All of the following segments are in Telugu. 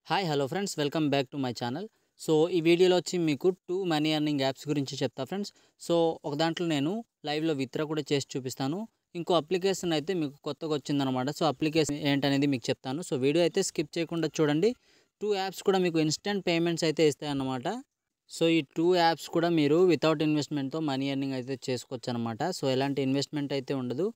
Hi hello friends welcome back to my channel. So ఈ వీడియోలో వచ్చి మీకు 2 మనీ ఎర్నింగ్ యాప్స్ గురించి చెప్తా ఫ్రెండ్స్. సో ఒక దాంట్లో నేను లైవ్లో విత్డ్రా కూడా చేసి చూపిస్తాను. ఇంకో అప్లికేషన్ అయితే మీకు కొత్తగా వచ్చిందనమాట. సో అప్లికేషన్ ఏంటనేది మీకు చెప్తాను. సో వీడియో అయితే స్కిప్ చేయకుండా చూడండి. 2 యాప్స్ కూడా మీకు ఇన్స్టెంట్ పేమెంట్స్ అయితే ఇస్తాయన్నమాట. సో ఈ 2 యాప్స్ కూడా మీరు వితౌట్ ఇన్వెస్ట్మెంట్తో మనీ ఎర్నింగ్ అయితే చేసుకోవచ్చు అనమాట. సో ఎలాంటి ఇన్వెస్ట్మెంట్ అయితే ఉండదు.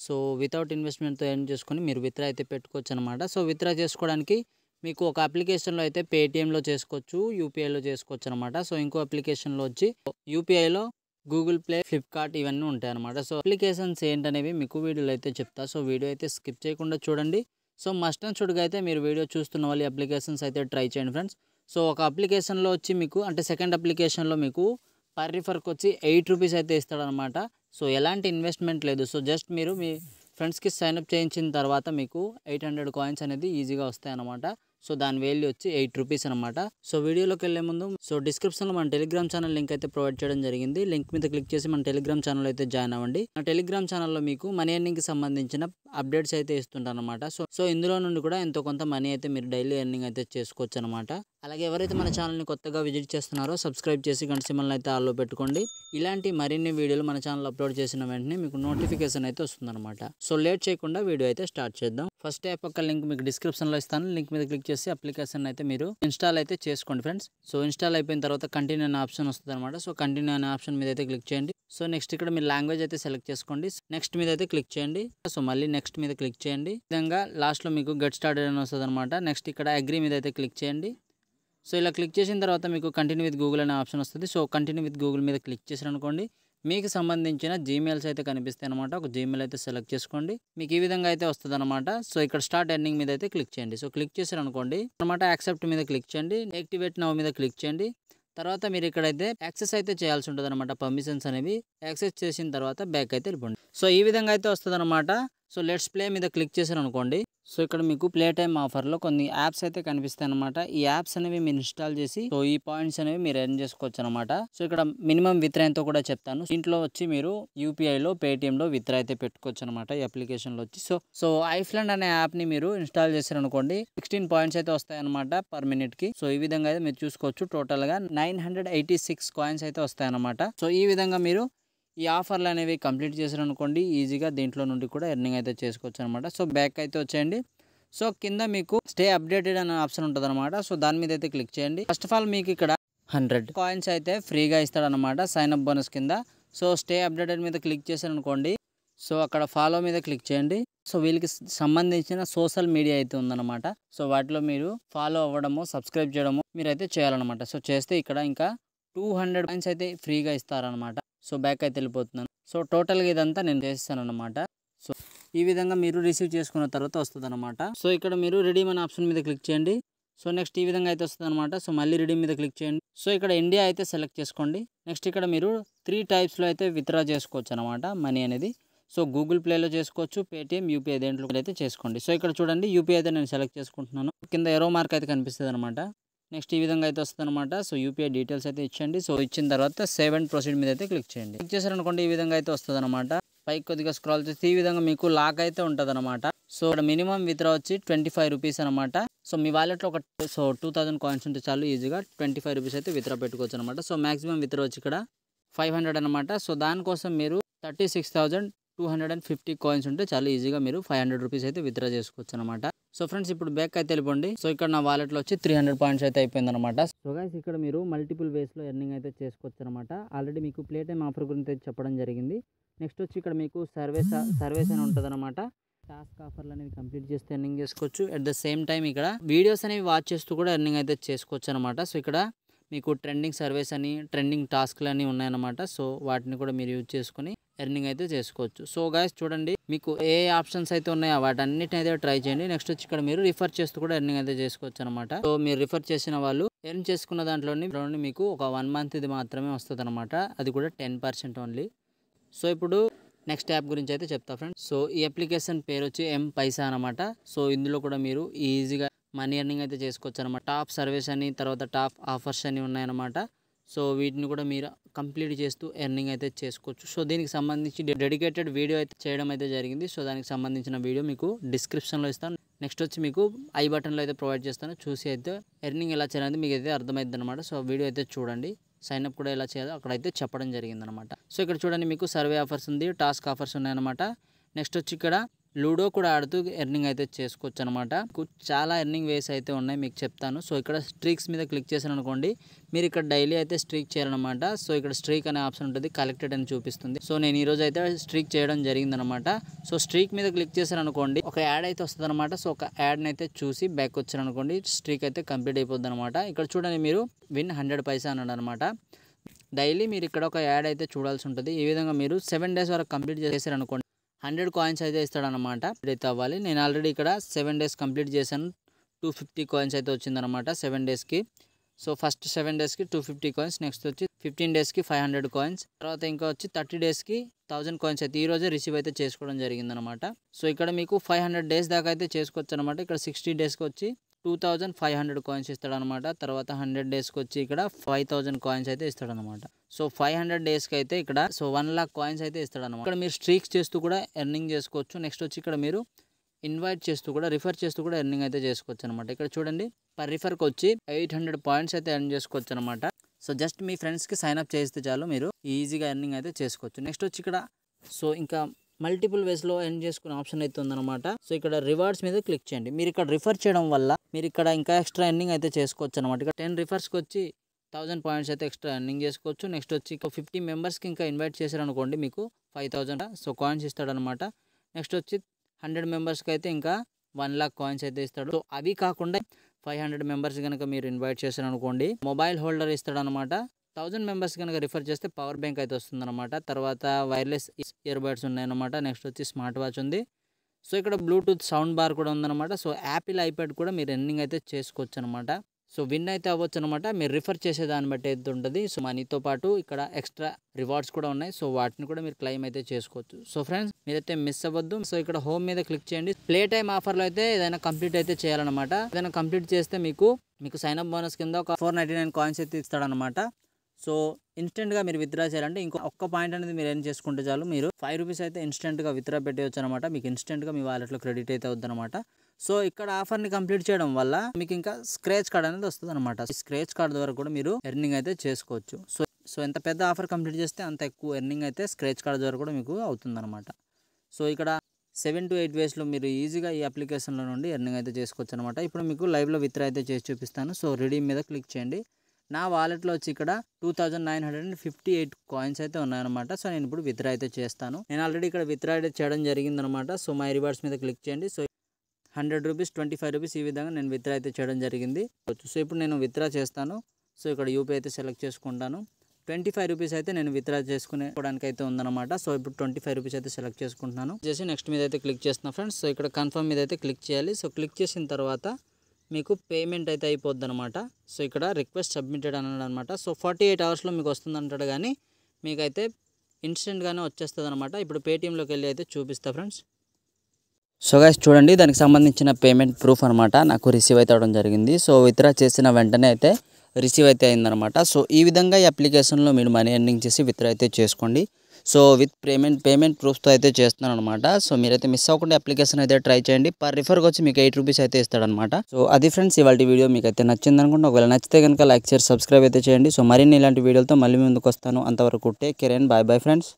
సో వితౌట్ ఇన్వెస్ట్మెంట్తో ఎర్న్ చేసుకొని మీరు విత్డ్రా అయితే పెట్టుకోవచ్చు అనమాట. సో విత్డ్రా చేసుకోవడానికి మీకు ఒక అప్లికేషన్లో అయితే పేటిఎంలో చేసుకోవచ్చు, యూపీఐలో చేసుకోవచ్చు అనమాట. సో ఇంకో అప్లికేషన్లో వచ్చి యూపీఐలో గూగుల్ ప్లే, ఫ్లిప్కార్ట్ ఇవన్నీ ఉంటాయి అనమాట. సో అప్లికేషన్స్ ఏంటనేవి మీకు వీడియోలో అయితే చెప్తా. సో వీడియో అయితే స్కిప్ చేయకుండా చూడండి. సో మస్ట్ అండ్ షుడ్గా అయితే మీరు వీడియో చూస్తున్న వాళ్ళు అప్లికేషన్స్ అయితే ట్రై చేయండి ఫ్రెండ్స్. సో ఒక అప్లికేషన్లో వచ్చి మీకు అంటే సెకండ్ అప్లికేషన్లో మీకు పర్ రిఫర్కి వచ్చి 8 రూపీస్ అయితే ఇస్తాడనమాట. సో ఎలాంటి ఇన్వెస్ట్మెంట్ లేదు. సో జస్ట్ మీరు మీ ఫ్రెండ్స్కి సైన్అప్ చేయించిన తర్వాత మీకు 800 కాయిన్స్ అనేది ఈజీగా వస్తాయి అన్నమాట. సో దాని వాల్యూ వచ్చి 8 రూపీస్ అనమాట. సో వీడియోలోకి వెళ్ళే ముందు సో డిస్క్రిప్షన్లో మన టెలిగ్రామ్ ఛానల్ లింక్ అయితే ప్రొవైడ్ చేయడం జరిగింది. లింక్ మీద క్లిక్ చేసి మన టెలిగ్రామ్ ఛానల్ అయితే జాయిన్ అవ్వండి. మన టెలిగ్రామ్ ఛానల్లో మీకు మనీ ఎర్నింగ్కి సంబంధించిన అప్డేట్స్ అయితే ఇస్తుంటాను అనమాట. సో ఇందులో నుండి కూడా ఎంతో కొంత మనీ అయితే మీరు డైలీ ఎర్నింగ్ అయితే చేసుకోవచ్చు అనమాట. అలాగే ఎవరైతే మన ఛానల్ని కొత్తగా విజిట్ చేస్తున్నారో సబ్స్క్రైబ్ చేసి గంట సింబల్ని అయితే ఆల్లో పెట్టుకోండి. ఇలాంటి మరిన్ని వీడియోలు మన ఛానల్ అప్లోడ్ చేసిన వెంటనే మీకు నోటిఫికేషన్ అయితే వస్తుందన్నమాట. సో లేట్ చేయకుండా వీడియో అయితే స్టార్ట్ చేద్దాం. ఫస్ట్ యాప్ యొక్క లింక్ మీకు డిస్క్రిప్షన్లో ఇస్తాను. లింక్ మీద క్లిక్ చేసి అప్లికేషన్ అయితే మీరు ఇన్స్టాల్ అయితే చేసుకోండి ఫ్రెండ్స్. సో ఇన్స్టాల్ అయిపోయిన తర్వాత కంటిన్యూ అనే ఆప్షన్ వస్తుంది అనమాట. సో కంటిన్యూ అనే ఆప్షన్ మీద అయితే క్లిక్ చేయండి. సో నెక్స్ట్ ఇక్కడ మీరు లాంగ్వేజ్ అయితే సెలెక్ట్ చేసుకోండి. నెక్స్ట్ మీద అయితే క్లిక్ చేయండి. సో మళ్ళీ నెక్స్ట్ మీద క్లిక్ చేయండి. ఈ విధంగా లాస్ట్లో మీకు గెట్ స్టార్టెడ్ అని వస్తుంది అనమాట. నెక్స్ట్ ఇక్కడ అగ్రీ మీద అయితే క్లిక్ చేయండి. సో ఇలా క్లిక్ చేసిన తర్వాత మీకు కంటిన్యూ విత్ గూగుల్ అనే ఆప్షన్ వస్తుంది. సో కంటిన్యూ విత్ గూగుల్ మీద క్లిక్ చేశారనుకోండి మీకు సంబంధించిన జీమెయిల్స్ అయితే కనిపిస్తాయి అనమాట. ఒక జీమెయిల్ అయితే సెలెక్ట్ చేసుకోండి. మీకు ఈ విధంగా అయితే వస్తుంది అనమాట. సో ఇక్కడ స్టార్ట్ ఎర్నింగ్ మీద అయితే క్లిక్ చేయండి. సో క్లిక్ చేశారనుకోండి అనమాట యాక్సెప్ట్ మీద క్లిక్ చేయండి. యాక్టివేట్ నౌ మీద క్లిక్ చేయండి. తర్వాత మీరు ఇక్కడైతే యాక్సెస్ అయితే చేయాల్సి ఉంటుంది అనమాట. పర్మిషన్స్ అనేవి యాక్సెస్ చేసిన తర్వాత బ్యాక్ అయితే వెళ్ళిపోండి. సో ఈ విధంగా అయితే వస్తుంది అనమాట. సో లెట్స్ ప్లే మీద క్లిక్ చేశారనుకోండి సో ఇక్కడ మీకు ప్లే టైమ్ ఆఫర్లో కొన్ని యాప్స్ అయితే కనిపిస్తాయి అనమాట. ఈ యాప్స్ అనేవి మీరు ఇన్స్టాల్ చేసి సో ఈ పాయింట్స్ అనేవి మీరు ఎర్న్ చేసుకోవచ్చు అనమాట. సో ఇక్కడ మినిమం విత్డ్రా ఎంతో కూడా చెప్తాను. దీంట్లో వచ్చి మీరు యూపీఐలో పేటిఎంలో విత్డ్రా అయితే పెట్టుకోవచ్చు అనమాట. ఈ అప్లికేషన్లో వచ్చి సో ఐఫ్లాండ్ అనే యాప్ని మీరు ఇన్స్టాల్ చేశారనుకోండి 16 పాయింట్స్ అయితే వస్తాయి అనమాట పర్ మినిట్కి. సో ఈ విధంగా అయితే మీరు చూసుకోవచ్చు. టోటల్గా 986 కాయిన్స్ అయితే వస్తాయి అనమాట. సో ఈ విధంగా మీరు ఈ ఆఫర్లు అనేవి కంప్లీట్ చేశారనుకోండి ఈజీగా దీంట్లో నుండి కూడా ఎర్నింగ్ అయితే చేసుకోవచ్చు అనమాట. సో బ్యాక్ అయితే వచ్చేయండి. సో కింద మీకు స్టే అప్డేటెడ్ అనే ఆప్షన్ ఉంటుంది అనమాట. సో దాని మీద అయితే క్లిక్ చేయండి. ఫస్ట్ ఆఫ్ ఆల్ మీకు ఇక్కడ 100 కాయిన్స్ అయితే ఫ్రీగా ఇస్తాడనమాట సైన్ అప్ బోనస్ కింద. సో స్టే అప్డేటెడ్ మీద క్లిక్ చేశారనుకోండి సో అక్కడ ఫాలో మీద క్లిక్ చేయండి. సో వీళ్ళకి సంబంధించిన సోషల్ మీడియా అయితే ఉందన్నమాట. సో వాటిలో మీరు ఫాలో అవ్వడము, సబ్స్క్రైబ్ చేయడము మీరైతే చేయాలన్నమాట. సో చేస్తే ఇక్కడ ఇంకా 200 కాయిన్స్ అయితే ఫ్రీగా ఇస్తారనమాట. సో బ్యాక్ అయితే వెళ్ళిపోతున్నాను. సో టోటల్గా ఇదంతా నేను చేస్తాను అనమాట. సో ఈ విధంగా మీరు రిసీవ్ చేసుకున్న తర్వాత వస్తుంది అనమాట. సో ఇక్కడ మీరు రెడీమ్ అనే ఆప్షన్ మీద క్లిక్ చేయండి. సో నెక్స్ట్ ఈ విధంగా అయితే వస్తుంది అనమాట. సో మళ్ళీ రెడీమ్ మీద క్లిక్ చేయండి. సో ఇక్కడ ఇండియా అయితే సెలెక్ట్ చేసుకోండి. నెక్స్ట్ ఇక్కడ మీరు 3 టైప్స్లో అయితే విత్డ్రా చేసుకోవచ్చు అనమాట మనీ అనేది. సో గూగుల్ ప్లేలో చేసుకోవచ్చు, పేటిఎం, యూపీఐ దేంట్లో అయితే చేసుకోండి. సో ఇక్కడ చూడండి యూపీఐ అయితే నేను సెలెక్ట్ చేసుకుంటున్నాను. కింద ఎరో మార్క్ అయితే కనిపిస్తుంది అనమాట. నెక్స్ట్ ఈ విధంగా అయితే వస్తుంది అనమాట. సో యూపీఐ డీటెయిల్స్ అయితే ఇచ్చండి. సో ఇచ్చిన తర్వాత సేవ్ అండ్ ప్రొసీడ్ మీద అయితే క్లిక్ చేయండి. క్లిక్ చేశారనుకోండి ఈ విధంగా అయితే వస్తుంది అనమాట. పైకి కొద్దిగా స్క్రాల్ చేస్తే ఈ విధంగా మీకు లాక్ అయితే ఉంటుంది అనమాట. సో ఇక్కడ మినిమం విత్డ్రా వచ్చి 25 రూపీస్ అనమాట. సో మీ వాలెట్లో ఒక 2000 కాయిన్స్ ఉంటే చాలు ఈజీగా 25 రూపీస్ అయితే విత్డ్రా పెట్టుకోవచ్చు అనమాట. సో మాక్సిమం విత్డ్రా వచ్చి ఇక్కడ 500 అనమాట. సో దానికోసం మీరు 36,250 కాయిన్స్ ఉంటే చాలా ఈజీగా మీరు 500 రూపీస్ అయితే విత్డ్రా చేసుకోవచ్చు అనమాట. సో ఫ్రెండ్స్ ఇప్పుడు బ్యాక్ అయితే వెళ్ళిపోండి. సో ఇక్కడ నా వాలెట్లో వచ్చి 300 పాయింట్స్ అయితే అయిపోయింది అనమాట. సో గైస్ ఇక్కడ మీరు మల్టిపుల్ వేస్లో ఎర్నింగ్ అయితే చేసుకోవచ్చు అనమాట. ఆల్రెడీ మీకు ప్లే టైమ్ ఆఫర్ గురించి అయితే చెప్పడం జరిగింది. నెక్స్ట్ వచ్చి ఇక్కడ మీకు సర్వేస్ అని ఉంటుంది అనమాట. టాస్క్ ఆఫర్లు అనేవి కంప్లీట్ చేస్తే ఎర్నింగ్ చేసుకోవచ్చు. అట్ ద సేమ్ టైం ఇక్కడ వీడియోస్ అనేవి వాచ్ చేస్తూ కూడా ఎర్నింగ్ అయితే చేసుకోవచ్చు అనమాట. సో ఇక్కడ మీకు ట్రెండింగ్ సర్వేస్ అని, ట్రెండింగ్ టాస్క్లు అని ఉన్నాయన్నమాట. సో వాటిని కూడా మీరు యూజ్ చేసుకుని ఎర్నింగ్ అయితే చేసుకోవచ్చు. సో గైస్ చూడండి మీకు ఏ ఆప్షన్స్ అయితే ఉన్నాయో వాటన్నిటిని అయితే ట్రై చేయండి. నెక్స్ట్ వచ్చి ఇక్కడ మీరు రిఫర్ చేస్తూ కూడా ఎర్నింగ్ అయితే చేసుకోవచ్చు అనమాట. సో మీరు రిఫర్ చేసిన వాళ్ళు ఎర్న్ చేసుకున్న దాంట్లోని మీకు ఒక 1 మంత్ ఇది మాత్రమే వస్తుంది అనమాట. అది కూడా 10% ఓన్లీ. సో ఇప్పుడు నెక్స్ట్ యాప్ గురించి అయితే చెప్తా ఫ్రెండ్స్. సో ఈ అప్లికేషన్ పేరు వచ్చి M-Paisa అనమాట. సో ఇందులో కూడా మీరు ఈజీగా మనీ ఎర్నింగ్ అయితే చేసుకోవచ్చు అనమాట. టాప్ సర్వీస్ అని, తర్వాత టాప్ ఆఫర్స్ అని ఉన్నాయన్నమాట. సో వీటిని కూడా మీరు కంప్లీట్ చేస్తూ ఎర్నింగ్ అయితే చేసుకోవచ్చు. సో దీనికి సంబంధించి డెడికేటెడ్ వీడియో అయితే చేయడం అయితే జరిగింది. సో దానికి సంబంధించిన వీడియో మీకు డిస్క్రిప్షన్లో ఇస్తాను. నెక్స్ట్ వచ్చి మీకు ఐ బటన్లో అయితే ప్రొవైడ్ చేస్తాను. చూసి అయితే ఎర్నింగ్ ఎలా చేయాలని మీకు అయితే అర్థమైంది అనమాట. సో వీడియో అయితే చూడండి. సైన్అప్ కూడా ఎలా చేయాలో అక్కడైతే చెప్పడం జరిగిందనమాట. సో ఇక్కడ చూడండి మీకు సర్వే ఆఫర్స్ ఉంది, టాస్క్ ఆఫర్స్ ఉన్నాయన్నమాట. నెక్స్ట్ వచ్చి ఇక్కడ లూడో కూడా ఆడుతూ ఎర్నింగ్ అయితే చేసుకోవచ్చు అనమాట. చాలా ఎర్నింగ్ వేస్ అయితే ఉన్నాయి మీకు చెప్తాను. సో ఇక్కడ స్ట్రీక్స్ మీద క్లిక్ చేశాను అనుకోండి, మీరు ఇక్కడ డైలీ అయితే స్ట్రీక్ చేయాలన్నమాట. సో ఇక్కడ స్ట్రీక్ అనే ఆప్షన్ ఉంటుంది, కలెక్టెడ్ అని చూపిస్తుంది. సో నేను ఈరోజు అయితే స్ట్రీక్ చేయడం జరిగిందనమాట. సో స్ట్రీక్ మీద క్లిక్ చేశాను అనుకోండి, ఒక యాడ్ అయితే వస్తుంది అనమాట. సో ఒక యాడ్ని అయితే చూసి బ్యాక్ వచ్చాను అనుకోండి, స్ట్రీక్ అయితే కంప్లీట్ అయిపోద్ది అనమాట. ఇక్కడ చూడండి మీరు విన్ 100 పైసా అన్నాడు అనమాట. డైలీ మీరు ఇక్కడ ఒక యాడ్ అయితే చూడాల్సి ఉంటుంది. ఈ విధంగా మీరు 7 డేస్ వరకు కంప్లీట్ చేశారు అనుకోండి, 100 కాయిన్స్ అయితే ఇస్తాడనమాట. అయితే అవ్వాలి. నేను ఆల్రెడీ ఇక్కడ 7 డేస్ కంప్లీట్ చేశాను. 250 కాయిన్స్ అయితే వచ్చిందనమాట 7 డేస్కి. సో ఫస్ట్ 7 డేస్కి 250 కాయిన్స్, నెక్స్ట్ వచ్చి 15 డేస్కి 500 కాయిన్స్, తర్వాత ఇంకా వచ్చి 30 డేస్కి 1000 కాయిన్స్ అయితే ఈరోజే రిసీవ్ అయితే చేసుకోవడం జరిగిందనమాట. సో ఇక్కడ మీకు 500 డేస్ దాకా అయితే చేసుకోవచ్చు అనమాట. ఇక్కడ 60 డేస్కి వచ్చి 2500 కాయిన్స్ ఇస్తాడనమాట. తర్వాత 100 డేస్కి వచ్చి ఇక్కడ 5000 కాయిన్స్ అయితే ఇస్తాడనమాట. సో 500 డేస్కి అయితే ఇక్కడ 1 lakh కాయిన్స్ అయితే ఇస్తాడనమాట. ఇక్కడ మీరు స్ట్రీక్స్ చేస్తూ కూడా ఎర్నింగ్ చేసుకోవచ్చు. నెక్స్ట్ వచ్చి ఇక్కడ మీరు ఇన్వైట్ చేస్తూ కూడా రిఫర్ చేస్తూ కూడా ఎర్నింగ్ అయితే చేసుకోవచ్చు అనమాట. ఇక్కడ చూడండి పర్ రిఫర్కి వచ్చి 800 పాయింట్స్ అయితే ఎర్న్ చేసుకోవచ్చు అనమాట. సో జస్ట్ మీ ఫ్రెండ్స్కి సైన్అప్ చేస్తే చాలు, మీరు ఈజీగా ఎర్నింగ్ అయితే చేసుకోవచ్చు. నెక్స్ట్ వచ్చి ఇక్కడ సో ఇంకా మల్టిపుల్ వేస్లో ఎర్న్ చేసుకునే ఆప్షన్ అయితే ఉందన్నమాట. సో ఇక్కడ రివార్డ్స్ మీద క్లిక్ చేయండి. మీరు ఇక్కడ రిఫర్ చేయడం వల్ల మీరు ఇక్కడ ఇంకా ఎక్స్ట్రా ఎర్నింగ్ అయితే చేసుకోవచ్చు అనమాట. ఇక్కడ 10 రిఫర్స్కి వచ్చి 1000 పాయింట్స్ అయితే ఎక్స్ట్రా ఎర్నింగ్ చేసుకోవచ్చు. నెక్స్ట్ వచ్చి 50 మెంబర్స్కి ఇంకా ఇన్వైట్ చేశారనుకోండి, మీకు 5000 సో కాయిన్స్ ఇస్తాడనమాట. నెక్స్ట్ వచ్చి 100 మెంబర్స్కి అయితే ఇంకా 1 lakh కాయిన్స్ అయితే ఇస్తాడు. సో అవి కాకుండా 500 మెంబర్స్ కనుక మీరు ఇన్వైట్ చేశారనుకోండి, మొబైల్ హోల్డర్ ఇస్తాడనమాట. 1000 మెంబర్స్ కనుక రిఫర్ చేస్తే పవర్ బ్యాంక్ అయితే వస్తుందన్నమాట. తర్వాత వైర్లెస్ ఇయర్ బడ్స్ ఉన్నాయన్నమాట. నెక్స్ట్ వచ్చి స్మార్ట్ వాచ్ ఉంది. సో ఇక్కడ బ్లూటూత్ సౌండ్ బార్ కూడా ఉందన్నమాట. సో యాపిల్ ఐప్యాడ్ కూడా మీరు ఎర్నింగ్ అయితే చేసుకోవచ్చు అనమాట. సో విన్ అయితే అవ్వచ్చు అనమాట. మీరు రిఫర్ చేసే దాన్ని బట్టి అయితే ఉంటుంది. సో మనీతో పాటు ఇక్కడ ఎక్స్ట్రా రివార్డ్స్ కూడా ఉన్నాయి. సో వాటిని కూడా మీరు క్లెయిమ్ అయితే చేసుకోవచ్చు. సో ఫ్రెండ్స్ మీరైతే మిస్ అవ్వద్దు. సో ఇక్కడ హోమ్ మీద క్లిక్ చేయండి. ప్లే టైమ్ ఆఫర్లో అయితే ఏదైనా కంప్లీట్ అయితే చేయాలన్నమాట. ఏదైనా కంప్లీట్ చేస్తే మీకు సైన్అప్ బోనస్ కింద ఒక 499 కాయిన్స్ అయితే ఇస్తాడనమాట. సో ఇన్స్టెంట్గా మీరు విత్డ్రా చేయాలంటే ఇంకో ఒక్క పాయింట్ అనేది మీరు ఏం చేసుకుంటే చాలు, మీరు 5 రూపీస్ అయితే ఇన్స్టెంట్గా విత్డ్రా పెట్టవచ్చు అనమాట. మీకు ఇన్స్టెంట్గా మీ వాలెట్లో క్రెడిట్ అయితే అవుద్దనమాట. సో ఇక్కడ ఆఫర్ని కంప్లీట్ చేయడం వల్ల మీకు ఇంకా స్క్రాచ్ కార్డ్ అనేది వస్తుంది అనమాట. ఈ స్క్రాచ్ కార్డ్ ద్వారా కూడా మీరు ఎర్నింగ్ అయితే చేసుకోవచ్చు. సో ఎంత పెద్ద ఆఫర్ కంప్లీట్ చేస్తే అంత ఎక్కువ ఎర్నింగ్ అయితే స్క్రాచ్ కార్డ్ ద్వారా కూడా మీకు అవుతుందన్నమాట. సో ఇక్కడ 7 to 8 వేస్లో మీరు ఈజీగా ఈ అప్లికేషన్లో నుండి ఎర్నింగ్ అయితే చేసుకోవచ్చు అనమాట. ఇప్పుడు మీకు లైవ్లో విత్డ్రా అయితే చేసి చూపిస్తాను. సో రిడీమ్ మీద క్లిక్ చేయండి. నా వాలెట్లో వచ్చి ఇక్కడ 2958 కాయిన్స్ అయితే ఉన్నాయన్నమాట. సో నేను ఇప్పుడు విత్డ్రా అయితే చేస్తాను. నేను ఆల్రెడీ ఇక్కడ విత్డ్రా అయితే చేయడం జరిగిందనమాట. సో మై రివార్డ్స్ మీద క్లిక్ చేయండి. సో 100 రూపీస్, 25 రూపీస్ ఈ విధంగా నేను విత్డ్రా అయితే చేయడం జరిగింది. సో ఇప్పుడు నేను విత్డ్రా చేస్తాను. సో ఇక్కడ యూపీ అయితే సెలెక్ట్ చేసుకుంటాను. 25 రూపీస్ అయితే నేను విత్డ్రా చేసుకోవడానికి అయితే ఉందన్నమాట. సో ఇప్పుడు 25 రూపీస్ అయితే సెలెక్ట్ చేసుకుంటున్నాను. చేసి నెక్స్ట్ మీద అయితే క్లిక్ చేస్తున్నాను ఫ్రెండ్స్. సో ఇక్కడ కన్ఫర్మ్ మీద అయితే క్లిక్ చేయాలి. సో క్లిక్ చేసిన తర్వాత మీకు పేమెంట్ అయితే అయిపోద్ది అనమాట. సో ఇక్కడ రిక్వెస్ట్ సబ్మిటెడ్ అన్నాడు అనమాట. సో 48 అవర్స్లో మీకు వస్తుంది అంటాడు, కానీ మీకైతే ఇన్స్టెంట్గానే వచ్చేస్తుంది అనమాట. ఇప్పుడు పేటీఎంలోకి వెళ్ళి అయితే చూపిస్తా ఫ్రెండ్స్. సో గైస్ చూడండి, దానికి సంబంధించిన పేమెంట్ ప్రూఫ్ అనమాట నాకు రిసీవ్ అయితే అవడం జరిగింది. సో విత్డ్రా చేసిన వెంటనే అయితే రిసీవ్ అయితే అయిందనమాట. సో ఈ విధంగా ఈ అప్లికేషన్లో మీరు మనీ ఎర్నింగ్ చేసి విత్డ్రా అయితే చేసుకోండి. సో విత్ పేమెంట్ ప్రూఫ్తో అయితే చేస్తున్నాను అనమాట. సో మీరైతే మిస్ అవ్వకుండా అప్లికేషన్ అయితే ట్రై చేయండి. పర్ రిఫర్కి వచ్చి మీకు 8 రూపీస్ అయితే ఇస్తాడనమాట. సో అది ఫ్రెండ్స్ ఇవాళ వీడియో మీకు అయితే నచ్చింది అనుకుంటే, ఒకవేళ నచ్చితే కనుక లైక్, షేర్, సబ్స్క్రైబ్ అయితే చేయండి. సో మరిన్ని ఇలాంటి వీడియోలతో మళ్ళీ ముందుకు వస్తాను. అంతవరకు take care and bye bye friends.